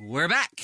We're back.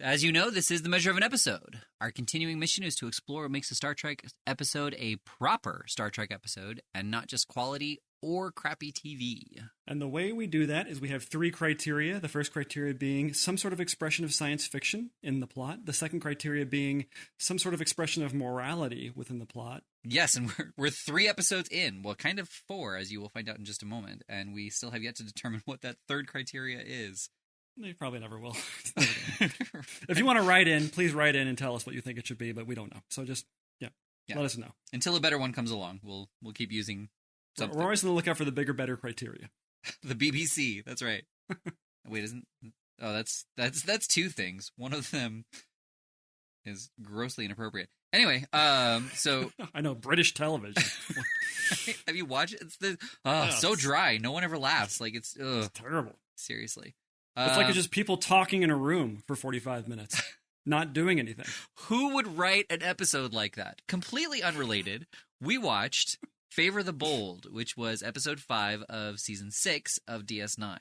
As you know, this is The Measure of an Episode. Our continuing mission is to explore what makes a Star Trek episode a proper Star Trek episode, and not just quality or crappy TV. And the way we do that is we have three criteria. The first criteria being some sort of expression of science fiction in the plot. The second criteria being some sort of expression of morality within the plot. Yes, and we're 3 episodes in. Well, kind of 4, as you will find out in just a moment. And we still have yet to determine what that third criteria is. They probably never will. If you want to write in, please write in and tell us what you think it should be, but we don't know. So just, let us know. Until a better one comes along, we'll keep using something. We're always on the lookout for the bigger, better criteria. The BBC, that's right. Wait, isn't... Oh, that's 2 things. One of them is grossly inappropriate. Anyway, so... I know, British television. Have you watched it? It's so dry. No one ever laughs. Like, it's terrible. Seriously. It's like it's just people talking in a room for 45 minutes, not doing anything. Who would write an episode like that? Completely unrelated. We watched Favor the Bold, which was episode 5 of season 6 of DS9.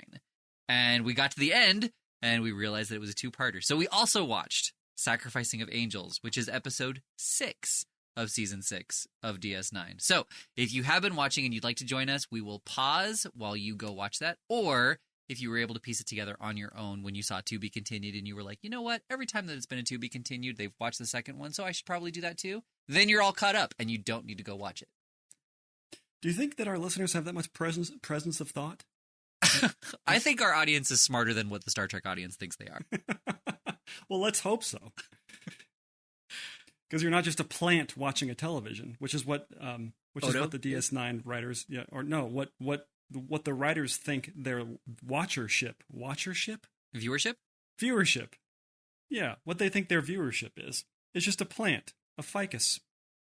And we got to the end, and we realized that it was a 2-parter. So we also watched Sacrificing of Angels, which is episode 6 of season 6 of DS9. So if you have been watching and you'd like to join us, we will pause while you go watch that. Or if you were able to piece it together on your own when you saw To Be Continued and you were like, you know what, every time that it's been a To Be Continued, they've watched the second one, so I should probably do that too. Then you're all caught up and you don't need to go watch it. Do you think that our listeners have that much presence of thought? I think our audience is smarter than what the Star Trek audience thinks they are. Well, let's hope so. Because you're not just a plant watching a television, which is what the DS9 writers, what the writers think their viewership, yeah, what they think their viewership is. It's just a plant, a ficus,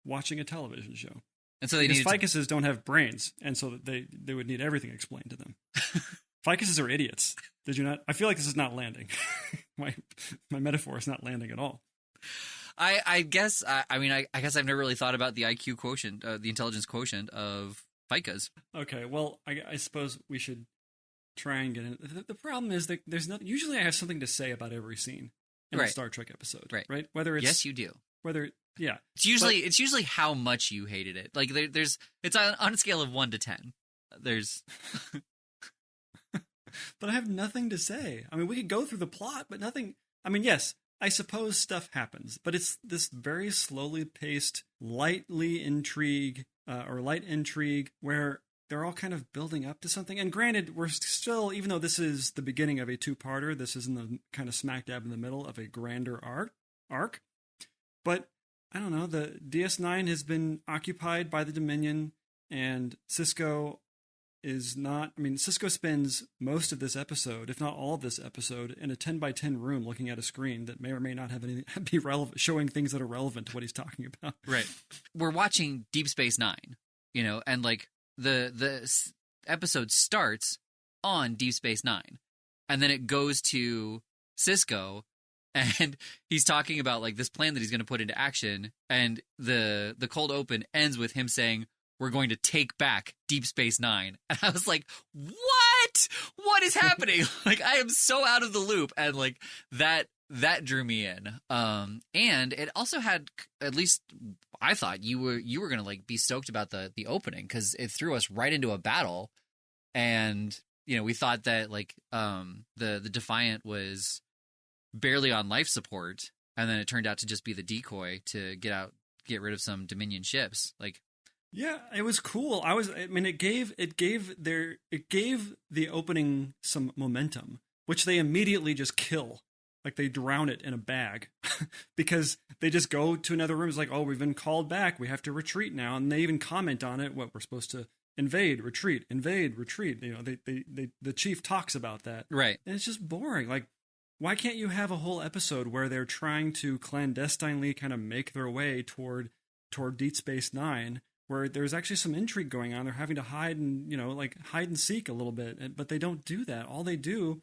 watching a television show. And so because ficuses don't have brains, and so they would need everything explained to them. Ficuses are idiots. Did you not? I feel like this is not landing. my metaphor is not landing at all. I guess I guess I've never really thought about the IQ quotient, the intelligence quotient of ficus. Okay, well, I suppose we should try and get in. The problem is that there's nothing. Usually, I have something to say about every scene in a Star Trek episode, right? Whether it's yes, you do. Yeah, it's usually how much you hated it. Like it's on a scale of 1 to 10. There's, but I have nothing to say. I mean, we could go through the plot, but nothing. I mean, yes, I suppose stuff happens, but it's this very slowly paced, light intrigue where they're all kind of building up to something. And granted, we're still, even though this is the beginning of a 2-parter, this is in the kind of smack dab in the middle of a grander arc. But I don't know, the DS9 has been occupied by the Dominion, and Cisco Cisco spends most of this episode, if not all of this episode, in a 10x10 room looking at a screen that may or may not have anything be relevant, showing things that are relevant to what he's talking about. Right. We're watching Deep Space Nine, and like the episode starts on Deep Space Nine, and then it goes to Cisco, and he's talking about like this plan that he's going to put into action, and the cold open ends with him saying, "We're going to take back Deep Space Nine." And I was like, what? What is happening? Like, I am so out of the loop. And like that drew me in. And it also had, at least I thought you were going to like be stoked about the opening, because it threw us right into a battle. And, we thought that like, the Defiant was barely on life support. And then it turned out to just be the decoy to get rid of some Dominion ships. Like, yeah, it was cool. It gave the opening some momentum, which they immediately just kill. Like they drown it in a bag because they just go to another room. It's like, oh, we've been called back. We have to retreat now. And they even comment on it. What we're supposed to invade, retreat. The chief talks about that. Right. And it's just boring. Like, why can't you have a whole episode where they're trying to clandestinely kind of make their way toward Deep Space Nine, where there's actually some intrigue going on? They're having to hide and, hide and seek a little bit, but they don't do that. All they do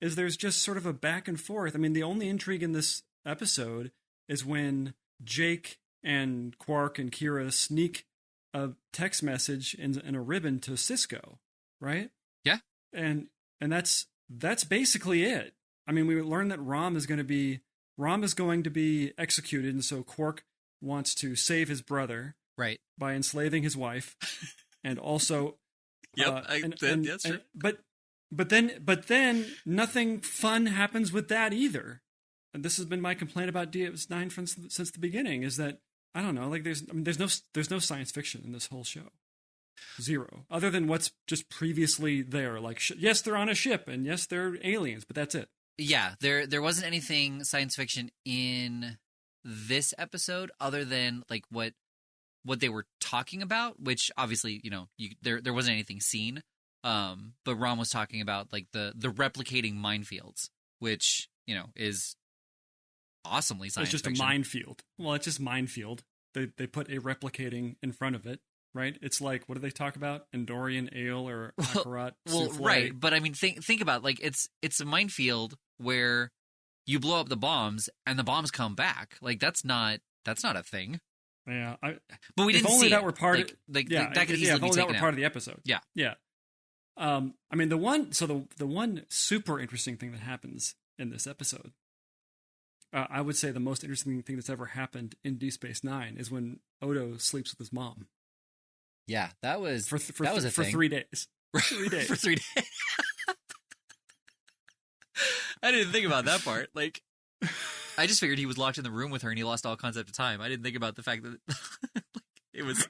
is there's just sort of a back and forth. I mean, the only intrigue in this episode is when Jake and Quark and Kira sneak a text message in a ribbon to Cisco, right? Yeah. And that's basically it. I mean, we learned that Rom is going to be executed, and so Quark wants to save his brother, right, by enslaving his wife, and also, that's true. But then nothing fun happens with that either. And this has been my complaint about DS9 since the beginning, is that I don't know, like there's no science fiction in this whole show. Zero, other than what's just previously there. Like, yes, they're on a ship, and yes, they're aliens, but that's it. Yeah, there wasn't anything science fiction in this episode other than like what they were talking about, which obviously, there wasn't anything seen. But Ron was talking about like the replicating minefields, which, is awesomely science fiction. It's just a minefield. Well, it's just minefield. They put a replicating in front of it, right? It's like, what do they talk about? Endorian ale or Akarat souffle? Right. But I mean, think about it, like it's a minefield where you blow up the bombs and the bombs come back. Like that's not a thing. Yeah, but we didn't see that it. were part of that could easily if be only taken that were out. part of the episode. Yeah. I mean, the one super interesting thing that happens in this episode, I would say the most interesting thing that's ever happened in Deep Space Nine is when Odo sleeps with his mom. Yeah, that was for thing. 3 days. 3 days. For 3 days. I didn't think about that part. Like, I just figured he was locked in the room with her and he lost all concept of time. I didn't think about the fact that it was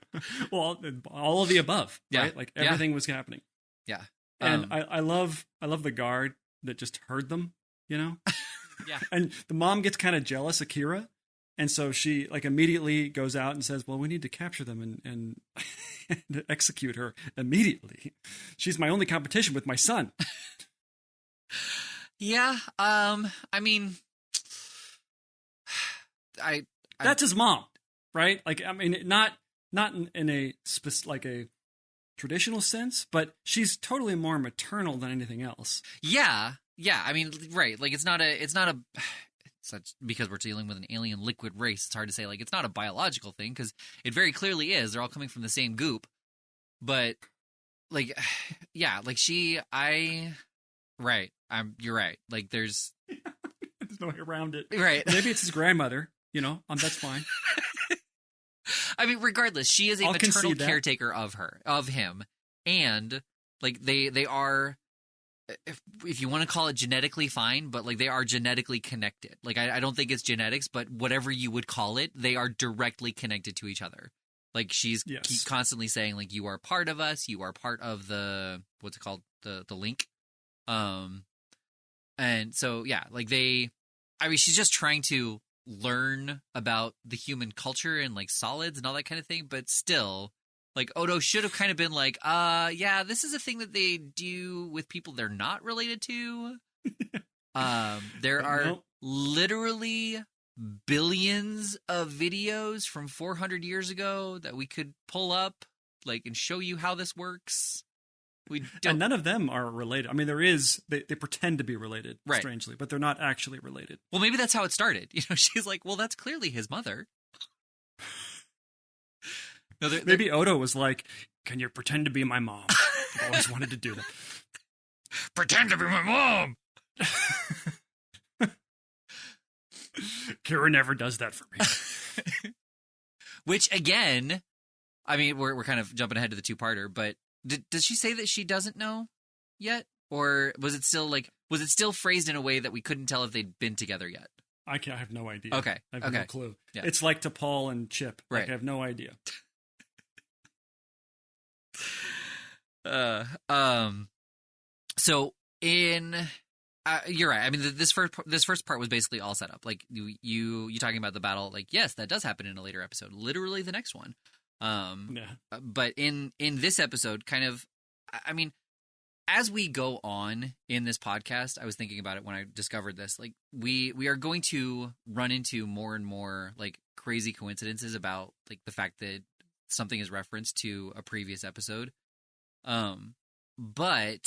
well, all of the above. Yeah, right? Like everything was happening. Yeah, and I love the guard that just heard them. Yeah, and the mom gets kind of jealous, Akira, and so she like immediately goes out and says, "Well, we need to capture them and execute her immediately. She's my only competition with my son." Yeah, I mean, that's his mom, right? Like, I mean, not in a like a traditional sense, but she's totally more maternal than anything else. Yeah. I mean, right? Like, it's not because we're dealing with an alien liquid race. It's hard to say like it's not a biological thing because it very clearly is. They're all coming from the same goop, but like, yeah, like right. You're right. Like, there's no way around it. Right. Maybe it's his grandmother. That's fine. I mean, regardless, she is a maternal caretaker of him, and like they are. If you want to call it genetically, fine, but like they are genetically connected. Like I don't think it's genetics, but whatever you would call it, they are directly connected to each other. Like she's constantly saying like you are part of us, you are part of the what's it called the link. And so, yeah, like she's just trying to learn about the human culture and like solids and all that kind of thing. But still, like Odo should have kind of been like, yeah, this is a thing that they do with people they're not related to. There are literally billions of videos from 400 years ago that we could pull up, like, and show you how this works. And none of them are related. I mean, they pretend to be related, right, strangely, but they're not actually related. Well, maybe that's how it started. She's like, well, that's clearly his mother. No, maybe Odo was like, can you pretend to be my mom? I've always wanted to do that. Pretend to be my mom! Kira never does that for me. Which, again, I mean, we're kind of jumping ahead to the two-parter, but does she say that she doesn't know yet? Or was it still phrased in a way that we couldn't tell if they'd been together yet? I have no idea. Okay. I have no clue. Yeah. It's like to Paul and Chip. Right. Like, I have no idea. So you're right. I mean, this first part was basically all set up. Like you talking about the battle. Like, yes, that does happen in a later episode. Literally the next one. But in this episode, kind of, I mean, as we go on in this podcast, I was thinking about it when I discovered this. Like, we are going to run into more and more like crazy coincidences about like the fact that something is referenced to a previous episode. But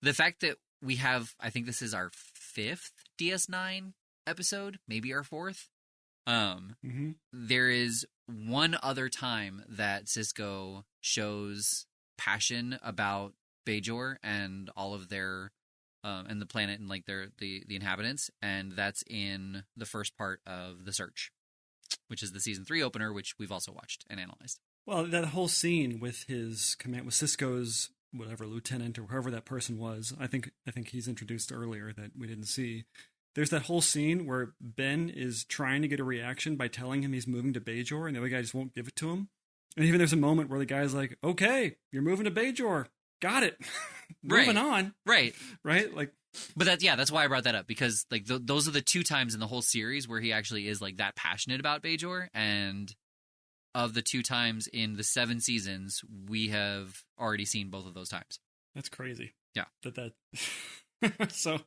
the fact that we have, I think this is our 5th DS9 episode, maybe our 4th. There is one other time that Sisko shows passion about Bajor and all of their and the planet and like the inhabitants, and that's in the first part of The Search, which is the season 3 opener, which we've also watched and analyzed. Well, that whole scene with his command, with Cisco's whatever lieutenant or whoever that person was, I think he's introduced earlier that we didn't see. There's that whole scene where Ben is trying to get a reaction by telling him he's moving to Bajor, and the other guy just won't give it to him. And even there's a moment where the guy's like, "Okay, you're moving to Bajor. Got it. Moving on." Right. Like, but that's why I brought that up, because like those are the 2 times in the whole series where he actually is like that passionate about Bajor, and of the 2 times in the 7 seasons, we have already seen both of those times. That's crazy. Yeah. That so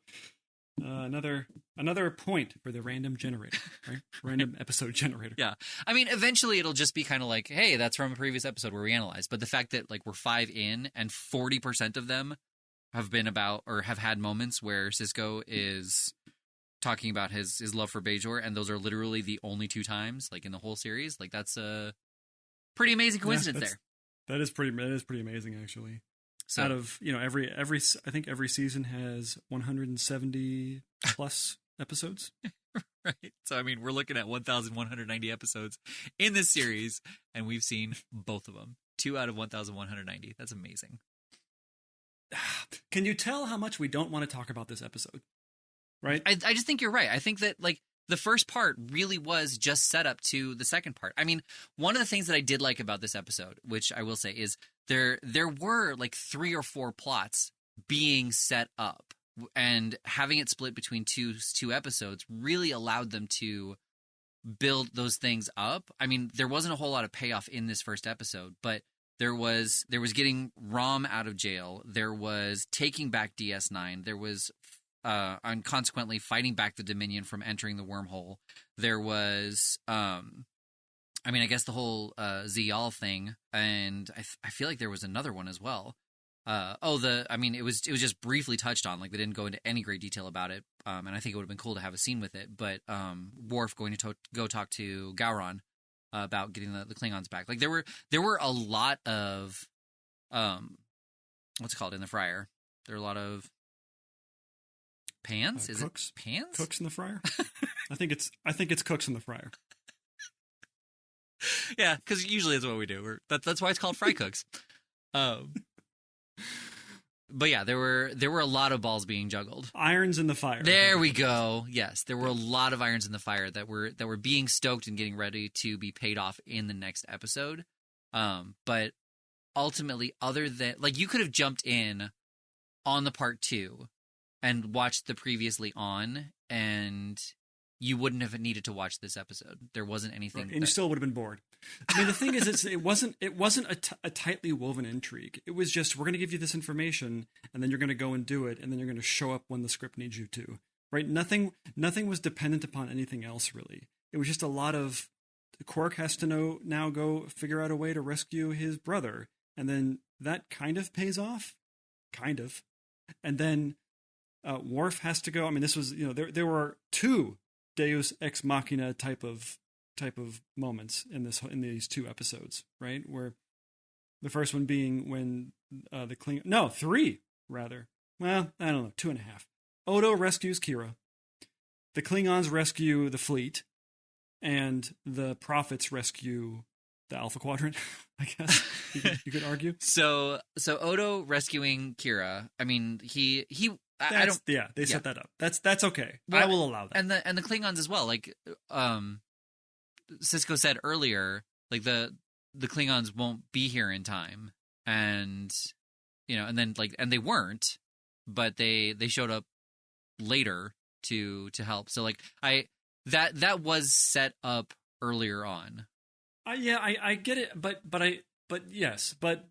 another point for the random generator, right? Random episode generator. Yeah. I mean, eventually it'll just be kind of like, hey, that's from a previous episode where we analyzed. But the fact that like we're 5 in and 40% of them have been about or have had moments where Cisco is talking about his love for Bajor, and those are literally the only 2 times like in the whole series, like that's a pretty amazing coincidence there. That is pretty amazing, actually. So, out of, every I think every season has 170 plus episodes. Right. So I mean, we're looking at 1,190 episodes in this series, and we've seen both of them. 2 out of 1,190. That's amazing. Can you tell how much we don't want to talk about this episode? Right? I just think you're right. I think that like the first part really was just set up to the second part. I mean, one of the things that I did like about this episode, which I will say, is there were like 3 or 4 plots being set up, and having it split between two episodes really allowed them to build those things up. I mean, there wasn't a whole lot of payoff in this first episode, but there was getting Rom out of jail. There was taking back DS9. There was and consequently fighting back the Dominion from entering the wormhole. There was, I guess the whole Ziyal thing, and I feel like there was another one as well. It was just briefly touched on, like they didn't go into any great detail about it, and I think it would have been cool to have a scene with it. But Worf going to go talk to Gowron about getting the Klingons back. Like there were a lot of what's it called in the fryer? There are a lot of pans? Is cooks? It pans? Cooks in the fryer? I think it's cooks in the fryer. Yeah, because usually that's what we do. That's why it's called fry cooks. But yeah, there were a lot of balls being juggled. Irons in the fire. There we go. Yes, there were a lot of irons in the fire that were being stoked and getting ready to be paid off in the next episode. But ultimately, other than like you could have jumped in on the part 2 and watched the previously on, and you wouldn't have needed to watch this episode. There wasn't anything, and you still would have been bored. I mean, the thing is, it wasn't a tightly woven intrigue. It was just, we're going to give you this information, and then you're going to go and do it, and then you're going to show up when the script needs you to. Right? Nothing was dependent upon anything else, really. It was just a lot of Quark has to now go figure out a way to rescue his brother, and then that kind of pays off, and then Worf has to go. I mean, this was, there were 2 Deus Ex Machina type of moments in these 2 episodes, right? Where the first one being when the Klingon, no, 3 rather. Well, I don't know, 2.5. Odo rescues Kira. The Klingons rescue the fleet, and the Prophets rescue the Alpha Quadrant. I guess you could argue. So Odo rescuing Kira. I mean, he. They set that up. That's okay. Well, I will allow that. And the Klingons as well. Like, Cisco said earlier, like the Klingons won't be here in time, and and then and they weren't, but they showed up later to help. So like that was set up earlier on. I get it, but yes, but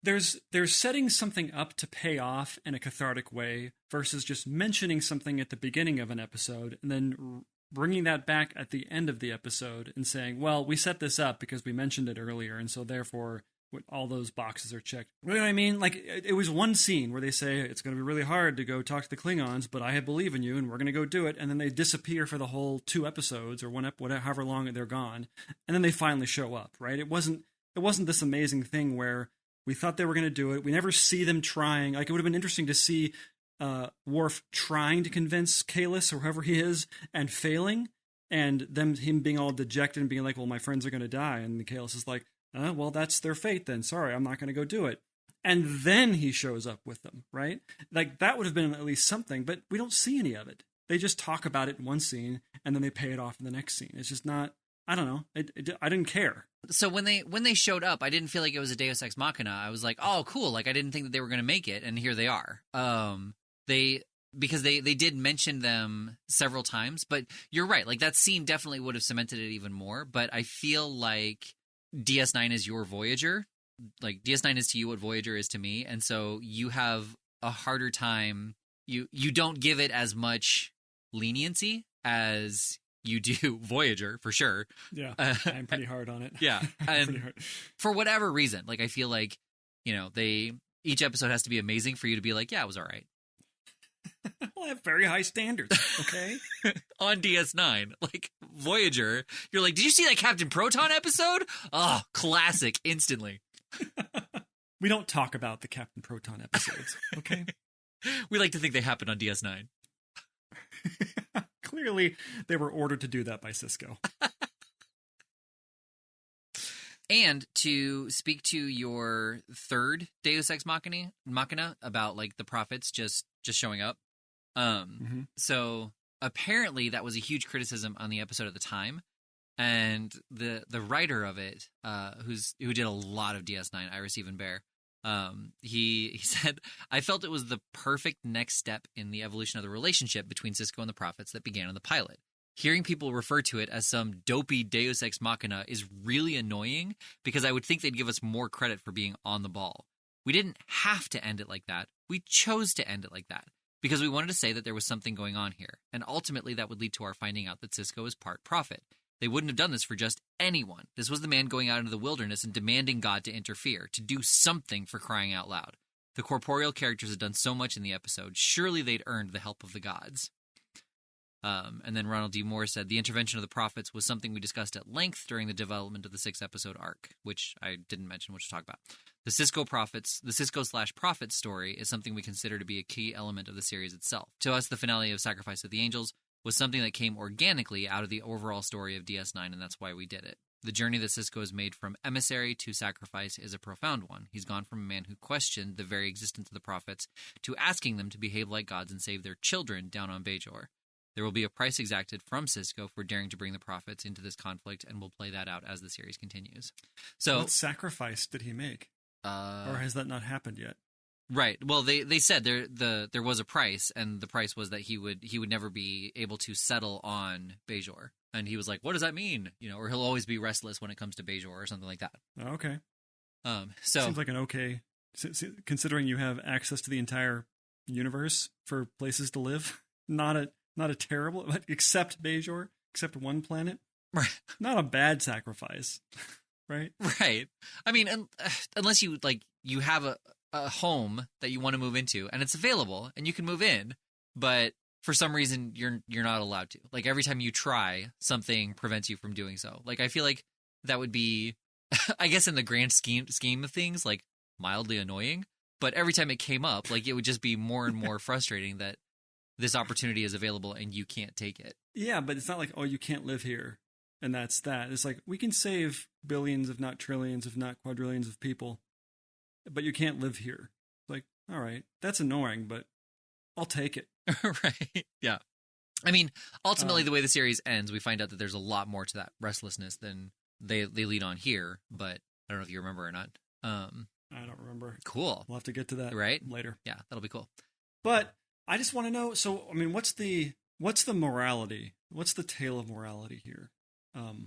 there's setting something up to pay off in a cathartic way versus just mentioning something at the beginning of an episode and then bringing that back at the end of the episode and saying, well, we set this up because we mentioned it earlier, and so therefore all those boxes are checked. You know what I mean? Like, it was one scene where they say, it's going to be really hard to go talk to the Klingons, but I believe in you, and we're going to go do it, and then they disappear for the whole 2 episodes, or however long they're gone, and then they finally show up, right? It wasn't this amazing thing where we thought they were going to do it. We never see them trying. Like, it would have been interesting to see Worf trying to convince Kalis or whoever he is and failing, and him being all dejected and being like, well, my friends are going to die. And Kalis is like, well, that's their fate then. Sorry, I'm not going to go do it. And then he shows up with them, right? Like, that would have been at least something, but we don't see any of it. They just talk about it in one scene, and then they pay it off in the next scene. It's just not, I don't know. I didn't care. So when they showed up, I didn't feel like it was a Deus Ex Machina. I was like, oh, cool. Like, I didn't think that they were going to make it, and here they are. Because they did mention them several times, but you're right. Like, that scene definitely would have cemented it even more, but I feel like DS9 is your Voyager. Like, DS9 is to you what Voyager is to me, and so you have a harder time. You don't give it as much leniency as you do Voyager, for sure. Yeah, I'm pretty hard on it. Yeah, and for whatever reason, like, I feel like, each episode has to be amazing for you to be like, yeah, it was all right. Well, I have very high standards, okay? On DS9, like, Voyager, you're like, did you see that Captain Proton episode? Oh, classic, instantly. We don't talk about the Captain Proton episodes, okay? We like to think they happened on DS9. Clearly, they were ordered to do that by Cisco. And to speak to your third Deus Ex Machina about, like, the prophets just showing up. So apparently that was a huge criticism on the episode at the time. And the writer of it, who did a lot of DS9, Iris Even Bear, he said, I felt it was the perfect next step in the evolution of the relationship between Cisco and the prophets that began in the pilot. Hearing people refer to it as some dopey Deus Ex Machina is really annoying because I would think they'd give us more credit for being on the ball. We didn't have to end it like that. We chose to end it like that because we wanted to say that there was something going on here. And ultimately that would lead to our finding out that Cisco is part prophet. They wouldn't have done this for just anyone. This was the man going out into the wilderness and demanding God to interfere, to do something, for crying out loud. The corporeal characters had done so much in the episode. Surely they'd earned the help of the gods. And then Ronald D. Moore said, the intervention of the prophets was something we discussed at length during the development of the 6-episode arc, which I didn't mention, which we'll talk about. The Cisco/Prophet story is something we consider to be a key element of the series itself. To us, the finale of Sacrifice of the Angels was something that came organically out of the overall story of DS9, and that's why we did it. The journey that Cisco has made from emissary to sacrifice is a profound one. He's gone from a man who questioned the very existence of the prophets to asking them to behave like gods and save their children down on Bajor. There will be a price exacted from Cisco for daring to bring the prophets into this conflict, and we'll play that out as the series continues. So, what sacrifice did he make? Or has that not happened yet? Right. Well, they said there was a price, and the price was that he would never be able to settle on Bajor. And he was like, "What does that mean?" Or he'll always be restless when it comes to Bajor, or something like that. Okay. So seems like an okay, considering you have access to the entire universe for places to live. Not a terrible, except Bajor, except one planet. Right. Not a bad sacrifice, right? Right. I mean, unless you have a home that you want to move into and it's available and you can move in, but for some reason you're not allowed to. Like, every time you try, something prevents you from doing so. Like, I feel like that would be, I guess in the grand scheme of things, like, mildly annoying, but every time it came up, like, it would just be more and more frustrating that this opportunity is available and you can't take it. Yeah, but it's not like, oh, you can't live here and that's that. It's like, we can save billions, if not trillions, if not quadrillions of people, but you can't live here. Like, all right, that's annoying, but I'll take it. Right. Yeah. I mean, ultimately, the way the series ends, we find out that there's a lot more to that restlessness than they lead on here, but I don't know if you remember or not. I don't remember. Cool. We'll have to get to that later. Yeah, that'll be cool. But I just want to know, so, I mean, what's the morality? What's the tale of morality here?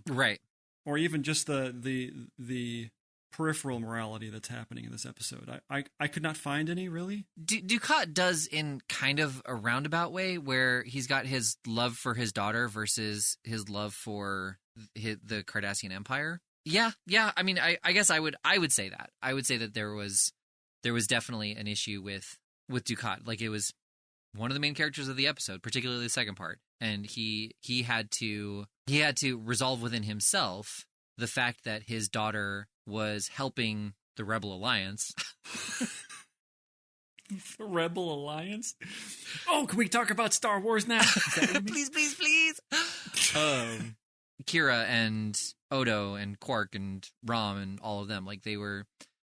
Right. Or even just the peripheral morality that's happening in this episode. I could not find any, really. Dukat does in kind of a roundabout way, where he's got his love for his daughter versus his love for the Cardassian Empire. Yeah. I mean, I guess I would say that. I would say that there was definitely an issue with Dukat. Like, it was one of the main characters of the episode, particularly the second part, and he had to resolve within himself the fact that his daughter was helping the Rebel Alliance. The Rebel Alliance. Oh, can we talk about Star Wars now? Please, please, please. Kira and Odo and Quark and Rom and all of them, like they were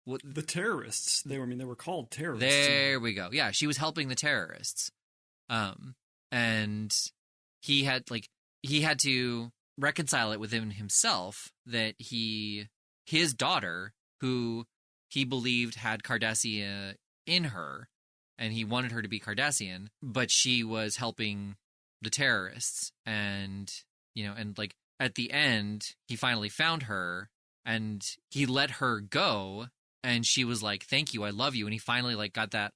the terrorists. They were called terrorists. There we go. Yeah, she was helping the terrorists. And he had to reconcile it within himself that his daughter, who he believed had Cardassian in her, and he wanted her to be Cardassian, but she was helping the terrorists. And, and like at the end, he finally found her and he let her go. And she was like, thank you, I love you. And he finally like got that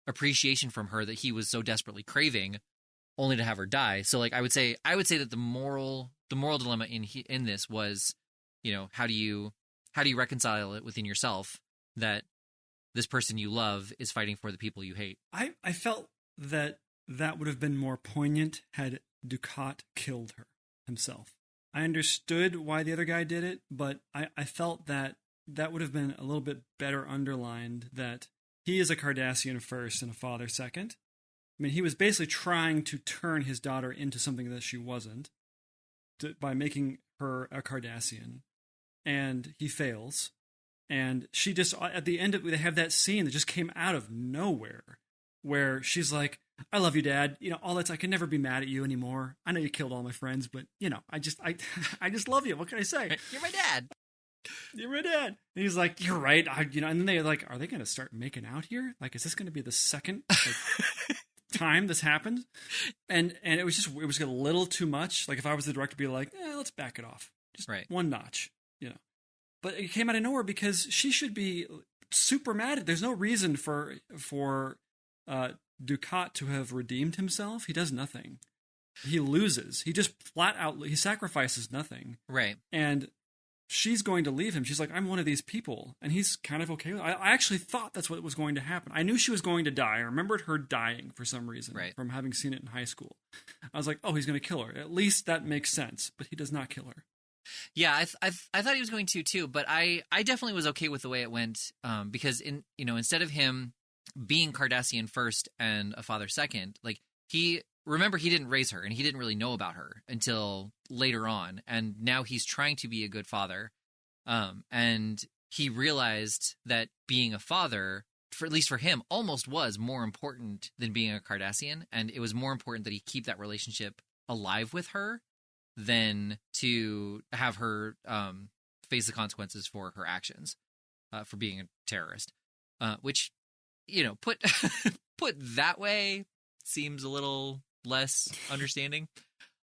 appreciation from her that he was so desperately craving, only to have her die. So like I would say that the moral dilemma in this was, how do you reconcile it within yourself that this person you love is fighting for the people you hate? I felt that would have been more poignant had Dukat killed her himself. I understood why the other guy did it, but I felt that would have been a little bit better underlined, that he is a Cardassian first and a father second. I mean, he was basically trying to turn his daughter into something that she wasn't by making her a Cardassian, and he fails. And she just, at the end of it, they have that scene that just came out of nowhere where she's like, I love you, Dad. All that's, I can never be mad at you anymore. I know you killed all my friends, but, I just love you. What can I say? You're my dad. You're my dad. And he's like, you're right. And then they're like, are they going to start making out here? Like, is this going to be the second time this happened? And it was a little too much. Like, if I was the director, I'd be like, let's back it off. Just one notch, But it came out of nowhere because she should be super mad. There's no reason for Dukat to have redeemed himself. He does nothing. He loses. He just flat out, he sacrifices nothing. Right. And she's going to leave him. She's like, I'm one of these people. And he's kind of okay with it. I actually thought that's what was going to happen. I knew she was going to die. I remembered her dying for some reason from having seen it in high school. I was like, oh, he's going to kill her. At least that makes sense. But he does not kill her. Yeah, I thought he was going to too, but I definitely was okay with the way it went, because instead of him being Cardassian first and a father second, like he didn't raise her and he didn't really know about her until later on, and now he's trying to be a good father, and he realized that being a father, at least for him, almost was more important than being a Cardassian, and it was more important that he keep that relationship alive with her than to have her face the consequences for her actions, for being a terrorist, which, put that way seems a little less understanding.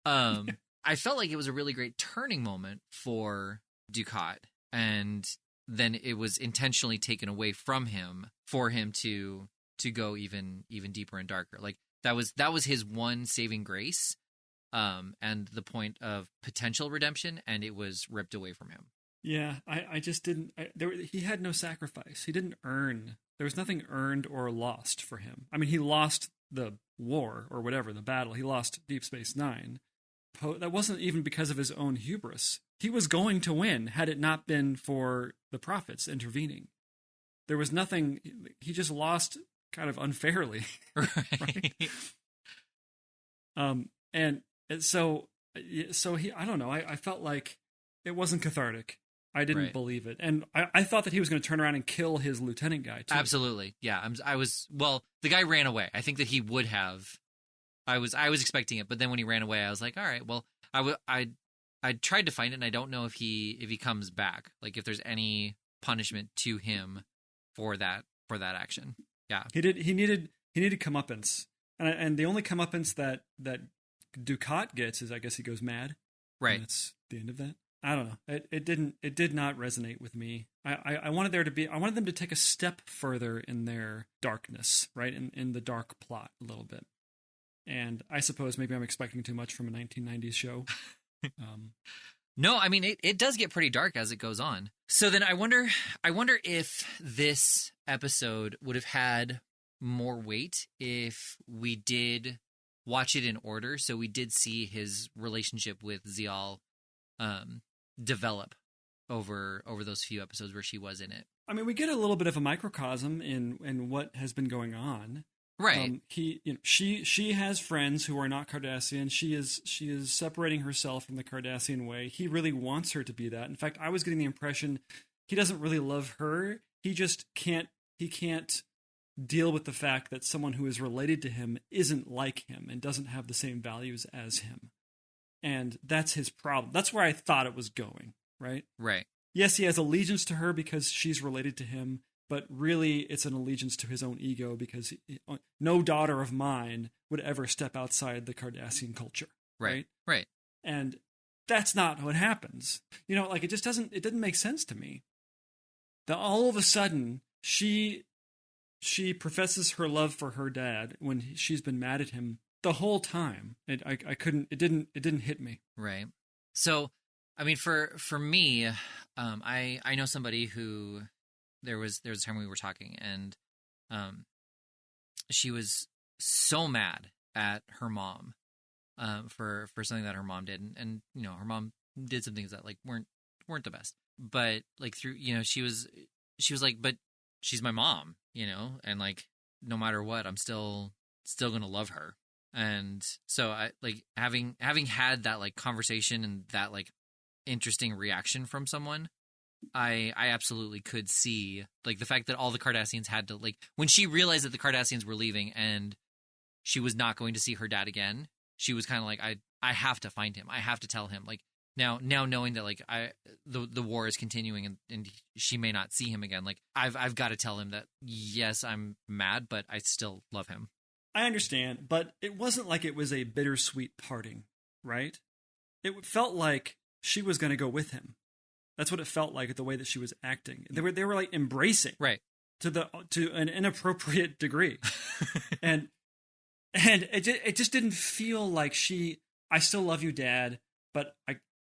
I felt like it was a really great turning moment for Dukat, and then it was intentionally taken away from him for him to go even deeper and darker. Like that was his one saving grace. And the point of potential redemption, and it was ripped away from him. Yeah, I just didn't. He had no sacrifice. He didn't earn. There was nothing earned or lost for him. I mean, he lost the war or whatever, the battle. He lost Deep Space Nine. That wasn't even because of his own hubris. He was going to win had it not been for the prophets intervening. There was nothing. He just lost kind of unfairly. Right? And so he, I don't know. I felt like it wasn't cathartic. I didn't believe it. And I thought that he was going to turn around and kill his lieutenant guy too. Absolutely. Yeah. The guy ran away. I think that he would have. I was expecting it, but then when he ran away, I was like, all right, well, I tried to find it, and I don't know if he comes back. Like if there's any punishment to him for that action. Yeah. He needed comeuppance. And the only comeuppance that Dukat gets is, I guess, he goes mad. Right. And that's the end of that. I don't know. It did not resonate with me. I wanted them to take a step further in their darkness, right? In the dark plot a little bit. And I suppose maybe I'm expecting too much from a 1990s show. No, I mean it does get pretty dark as it goes on. So then I wonder if this episode would have had more weight if we did watch it in order. So we did see his relationship with Zial develop over those few episodes where she was in it. I mean, we get a little bit of a microcosm in what has been going on. Right. She has friends who are not Cardassian. She is separating herself from the Cardassian way. He really wants her to be that. In fact, I was getting the impression he doesn't really love her. He just can't deal with the fact that someone who is related to him isn't like him and doesn't have the same values as him. And that's his problem. That's where I thought it was going, right? Right. Yes, he has allegiance to her because she's related to him, but really it's an allegiance to his own ego because no daughter of mine would ever step outside the Cardassian culture. Right. Right. And that's not what happens. Like it didn't make sense to me. That all of a sudden she professes her love for her dad when she's been mad at him the whole time. It didn't hit me. Right. So, I mean, for me, I know somebody who there was a time we were talking, and she was so mad at her mom for something that her mom did, and her mom did some things that like weren't the best, but like through she was like, but she's my mom, and like no matter what, I'm still gonna love her. And so I like having had that like conversation and that like interesting reaction from someone, I absolutely could see like the fact that all the Cardassians had to like when she realized that the Cardassians were leaving and she was not going to see her dad again, she was kind of like, I have to find him. I have to tell him. Like now knowing that like the war is continuing and she may not see him again, like I've got to tell him that yes, I'm mad, but I still love him. I understand, but it wasn't like it was a bittersweet parting, right? It felt like she was going to go with him. That's what it felt like, the way that she was acting. They were like embracing, right, to an inappropriate degree, and it just didn't feel like I still love you, Dad, but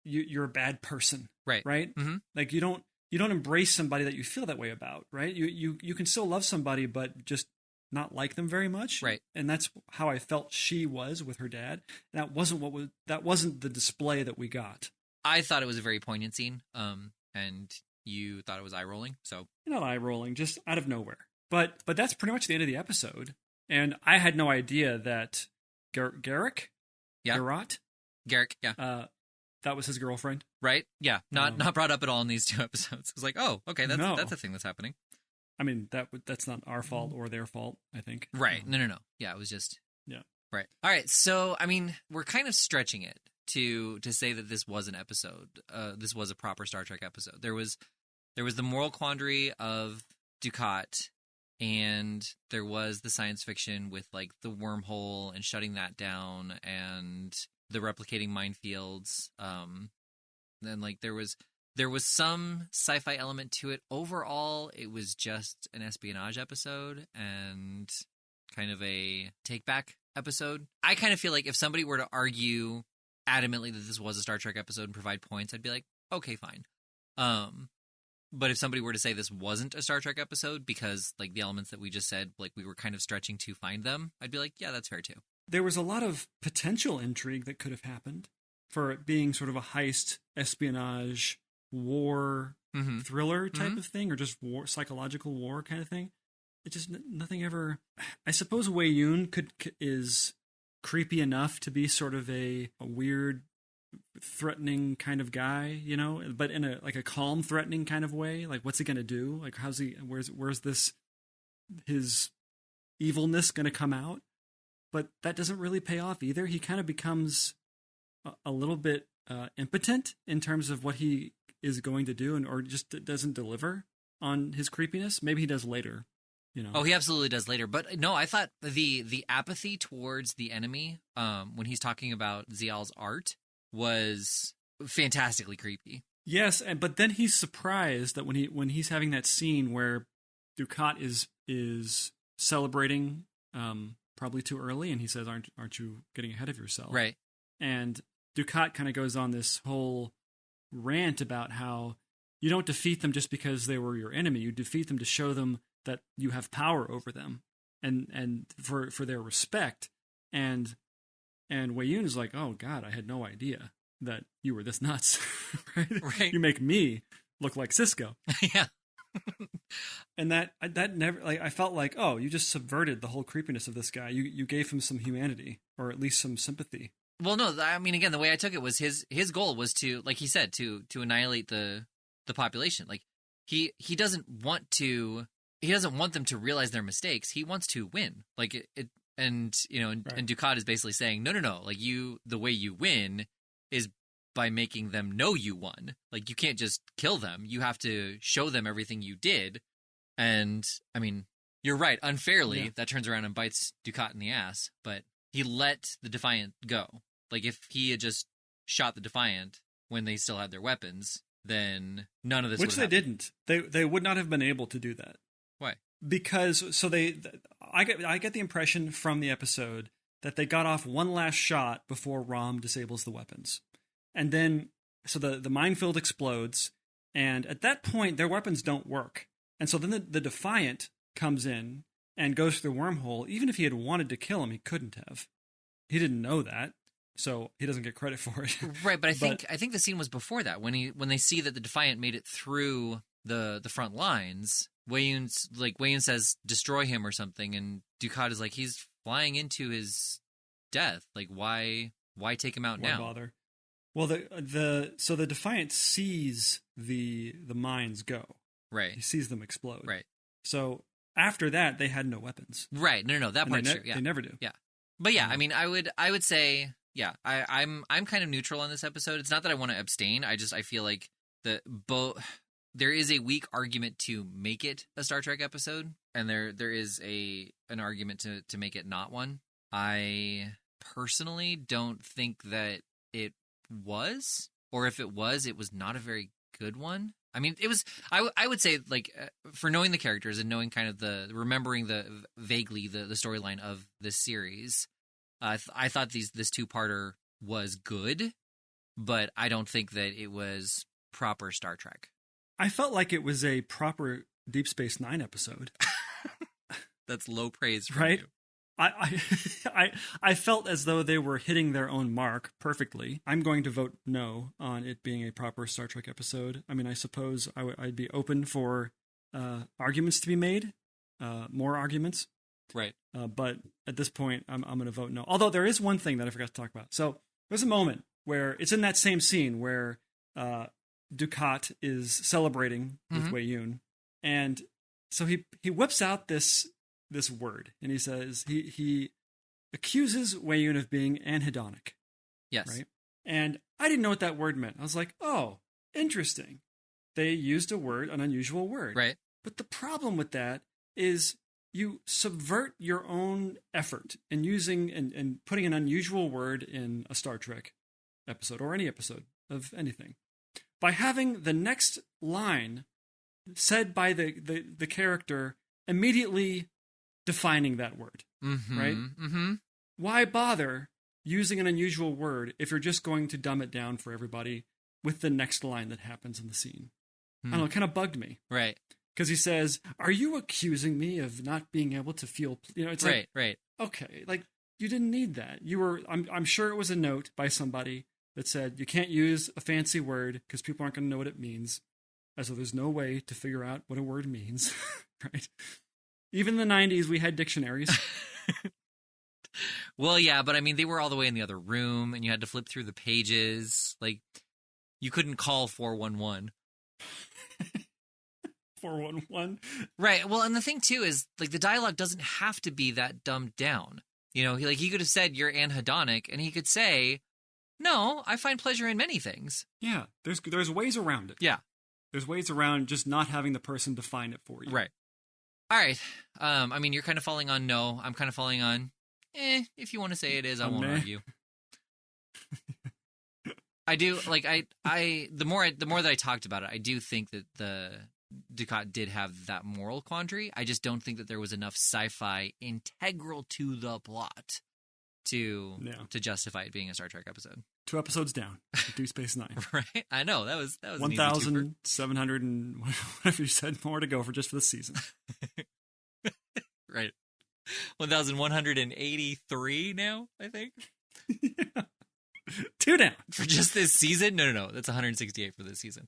you're a bad person, right? Mm-hmm. Like you don't embrace somebody that you feel that way about, right? You can still love somebody, but just not like them very much, right? And that's how I felt she was with her dad. And that wasn't the display that we got. I thought it was a very poignant scene, and you thought it was eye-rolling, so... Not eye-rolling, just out of nowhere. But that's pretty much the end of the episode, and I had no idea that Garrick? Yeah. Garrick, yeah. That was his girlfriend. Right? Yeah, not brought up at all in these two episodes. It was like, oh, okay, that's a thing that's happening. I mean, that's not our fault or their fault, I think. Right, no. Yeah, it was just... Yeah. Right. All right, so, I mean, we're kind of stretching it to say that this was an episode. This was a proper Star Trek episode. There was the moral quandary of Dukat, and there was the science fiction with like the wormhole and shutting that down and the replicating minefields. Then like there was some sci-fi element to it. Overall, it was just an espionage episode and kind of a take back episode. I kind of feel like if somebody were to argue adamantly that this was a Star Trek episode and provide points, I'd be like, okay, fine. But if somebody were to say this wasn't a Star Trek episode because like the elements that we just said, like we were kind of stretching to find them, I'd be like, yeah, that's fair too. There was a lot of potential intrigue that could have happened for it being sort of a heist, espionage, war, thriller type of thing, or just war, psychological war kind of thing. It just nothing ever. I suppose Wei Yun is creepy enough to be sort of a weird, threatening kind of guy, but in a calm, threatening kind of way. Like, what's he gonna do? Like, where's this his evilness gonna come out? But that doesn't really pay off either. He kind of becomes a little bit impotent in terms of what he is going to do, or just doesn't deliver on his creepiness. Maybe he does later. Oh, he absolutely does later. But no, I thought the apathy towards the enemy when he's talking about Zial's art was fantastically creepy. Yes, but then he's surprised that when he's having that scene where Dukat is celebrating probably too early, and he says, "Aren't you getting ahead of yourself?" Right. And Dukat kind of goes on this whole rant about how you don't defeat them just because they were your enemy. You defeat them to show them that you have power over them, and for their respect. And Wei Yun is like, oh God, I had no idea that you were this nuts. Right? You make me look like Cisco. Yeah. And that never, like, I felt like, oh, you just subverted the whole creepiness of this guy. You gave him some humanity, or at least some sympathy. Well, no, I mean, again, the way I took it was his goal was to, like he said, to annihilate the population. Like he doesn't want them to realize their mistakes. He wants to win. Like and Ducat is basically saying, no, like the way you win is by making them know you won. Like you can't just kill them. You have to show them everything you did. And I mean, you're right. Unfairly, that turns around and bites Ducat in the ass. But he let the Defiant go. Like if he had just shot the Defiant when they still had their weapons, then none of this. Which they didn't. They would not have been able to do that. Why? Because I get the impression from the episode that they got off one last shot before Rom disables the weapons, and then so the minefield explodes, and at that point their weapons don't work, and so then the Defiant comes in and goes through the wormhole. Even if he had wanted to kill him, he couldn't have. He didn't know that, so he doesn't get credit for it. Right, but I think the scene was before that when they see that the Defiant made it through the front lines. Wayun says destroy him or something, and Ducat is like, he's flying into his death. Like why take him out now? Bother. Well, so the Defiant sees the mines go. Right. He sees them explode. Right. So after that, they had no weapons. Right. No, that part's true. Yeah. They never do. Yeah. But yeah, I mean, I would say, yeah, I'm kind of neutral on this episode. It's not that I want to abstain. I feel like there is a weak argument to make it a Star Trek episode, and there is an argument to make it not one. I personally don't think that it was, or if it was not a very good one. I mean, it was. I would say, like, for knowing the characters and knowing kind of remembering vaguely the storyline of this series, I thought this two-parter was good, but I don't think that it was proper Star Trek. I felt like it was a proper Deep Space Nine episode. That's low praise from right? you. I felt as though they were hitting their own mark perfectly. I'm going to vote no on it being a proper Star Trek episode. I mean, I suppose I'd be open for arguments to be made, more arguments. Right. But at this point, I'm going to vote no. Although there is one thing that I forgot to talk about. So there's a moment where it's in that same scene where Ducat is celebrating with Wei-Yun, and so he whips out this word, and he says he accuses Wei-Yun of being anhedonic. Yes. Right? And I didn't know what that word meant. I was like, oh, interesting. They used an unusual word. Right. But the problem with that is you subvert your own effort in using and putting an unusual word in a Star Trek episode or any episode of anything by having the next line said by the character immediately defining that word, right? Mm-hmm. Why bother using an unusual word if you're just going to dumb it down for everybody with the next line that happens in the scene? I don't know, it kind of bugged me. Right. Because he says, are you accusing me of not being able to feel, it's like, right. Okay, like, you didn't need that. I'm sure it was a note by somebody that said, you can't use a fancy word because people aren't going to know what it means. As though there's no way to figure out what a word means, right? Even in the 90s, we had dictionaries. Well, yeah, but I mean, they were all the way in the other room, and you had to flip through the pages. Like, you couldn't call 411. 411? Right. Well, and the thing, too, is, like, the dialogue doesn't have to be that dumbed down. You know, he could have said, you're anhedonic, and he could say, no, I find pleasure in many things. Yeah, there's ways around it. Yeah. There's ways around just not having the person define it for you. Right. All right. I mean, you're kind of falling on no. I'm kind of falling on, if you want to say it is, I won't argue. I do, like, the more that I talked about it, I do think that the Ducat did have that moral quandary. I just don't think that there was enough sci-fi integral to the plot to justify it being a Star Trek episode. 2 episodes down. Deep Space Nine. Right. I know that was 1,700 and whatever you said more to go for the season. Right. 1,183 now, I think. Yeah. 2 down for just this season. No. That's 168 for this season.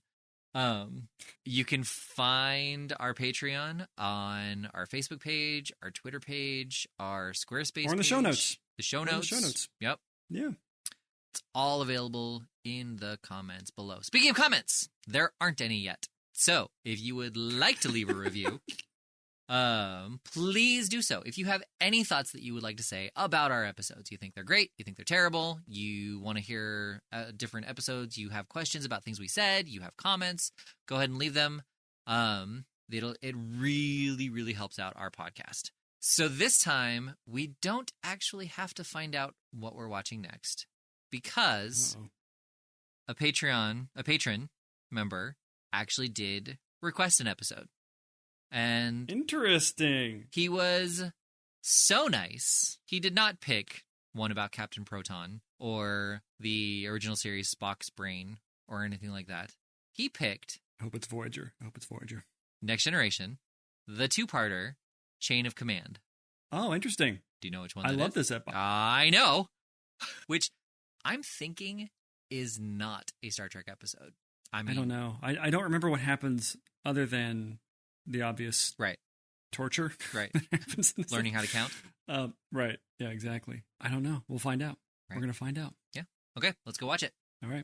You can find our Patreon on our Facebook page, our Twitter page, our Squarespace or in the page, show notes. The show notes. The show notes. Yep. Yeah. It's all available in the comments below. Speaking of comments, there aren't any yet. So if you would like to leave a review, please do so. If you have any thoughts that you would like to say about our episodes, you think they're great, you think they're terrible, you want to hear different episodes, you have questions about things we said, you have comments, go ahead and leave them. It really, really helps out our podcast. So this time, we don't actually have to find out what we're watching next because a patron member actually did request an episode. And interesting. He was so nice. He did not pick one about Captain Proton or the original series Spock's Brain or anything like that. He picked... I hope it's Voyager. Next Generation, the two-parter, Chain of Command. Oh, interesting. Do you know which one that is? I love this episode. I know. Which I'm thinking is not a Star Trek episode. I mean, I don't know. I don't remember what happens other than the obvious torture. Right. That happens in this Learning how to count. Right. Yeah, exactly. I don't know. We'll find out. Right. We're going to find out. Yeah. Okay, let's go watch it. All right.